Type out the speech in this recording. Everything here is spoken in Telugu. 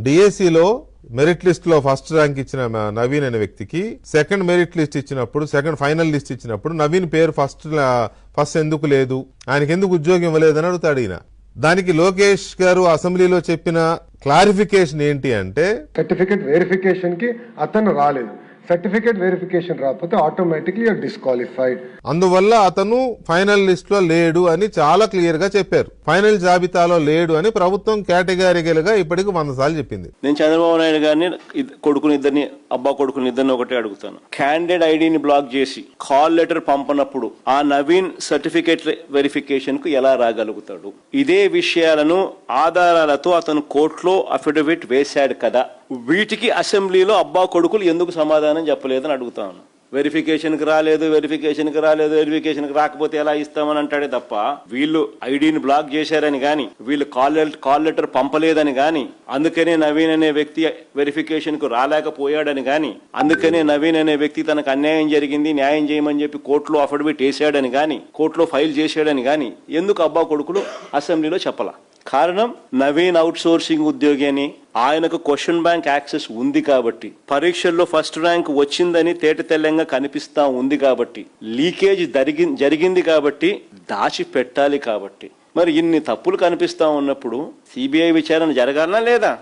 డిఎస్సిలో మెరిట్ లిస్ట్ లో ఫస్ట్ ర్యాంక్ ఇచ్చిన నవీన్ అనే వ్యక్తికి సెకండ్ మెరిట్ లిస్ట్ ఇచ్చినప్పుడు, సెకండ్ ఫైనల్ లిస్ట్ ఇచ్చినప్పుడు నవీన్ పేరు ఫస్ట్ ఎందుకు లేదు, ఆయనకి ఎందుకు ఉద్యోగం ఇవ్వలేదని అడుగుతాడు ఈయన. దానికి లోకేష్ గారు అసెంబ్లీలో చెప్పిన క్లారిఫికేషన్ ఏంటి అంటే, సర్టిఫికేట్ వెరిఫికేషన్ కి అతను రాలేదు, సర్టిఫికేట్ వెరిఫికేషన్ రాకపోతే ఆటోమేటిక్లీ డిస్క్వాలిఫైడ్, అందువల్ల అతను ఫైనల్ లిస్ట్ లో లేడు అని చాలా క్లియర్ గా చెప్పారు. ఫైనల్ జాబితాలో లేడు అని ప్రభుత్వం కేటగారికల్ గా ఇప్పటికి 100 సార్లు చెప్పింది. నేను చంద్రబాబు నాయుడు గారిని అబ్బా కొడుకుని ఇద్దరిని ఒకటే అడుగుతాను. క్యాండిడేట్ ఐడిని బ్లాక్ చేసి కాల్ లెటర్ పంపనప్పుడు ఆ నవీన్ సర్టిఫికేట్ వెరిఫికేషన్ కు ఎలా రాగలుగుతాడు? ఇదే విషయాలను ఆధారాలతో అతను కోర్టులో అఫిడవిట్ వేశాడు కదా, వీటికి అసెంబ్లీలో అబ్బా కొడుకులు ఎందుకు సమాధానం చెప్పలేదని అడుగుతాను. వెరిఫికేషన్కి రాలేదు, వెరిఫికేషన్కి రాకపోతే ఎలా ఇస్తామని అంటాడే తప్ప, వీళ్ళు ఐడిని బ్లాక్ చేశారని గాని, వీళ్ళు కాల్ లెటర్ పంపలేదని గాని, అందుకనే నవీన్ అనే వ్యక్తి వెరిఫికేషన్ కు రాలేకపోయాడని గాని, అందుకనే నవీన్ అనే వ్యక్తి తనకు అన్యాయం జరిగింది న్యాయం చేయమని చెప్పి కోర్టులో అఫిడవిట్ వేసాడని గాని, కోర్టులో ఫైల్ చేశాడని గాని ఎందుకు అబ్బా కొడుకులు అసెంబ్లీలో చెప్పలా? కారణం, నవీన్ అవుట్ సోర్సింగ్ ఉద్యోగి అని ఆయనకు క్వశ్చన్ బ్యాంక్ యాక్సెస్ ఉంది కాబట్టి, పరీక్షల్లో ఫస్ట్ ర్యాంక్ వచ్చిందని తేట తెల్లంగా కనిపిస్తా ఉంది కాబట్టి, లీకేజ్ జరిగింది కాబట్టి, దాచి పెట్టాలి కాబట్టి, మరి ఇన్ని తప్పులు కనిపిస్తా ఉన్నప్పుడు సిబిఐ విచారణ జరగాలనా లేదా?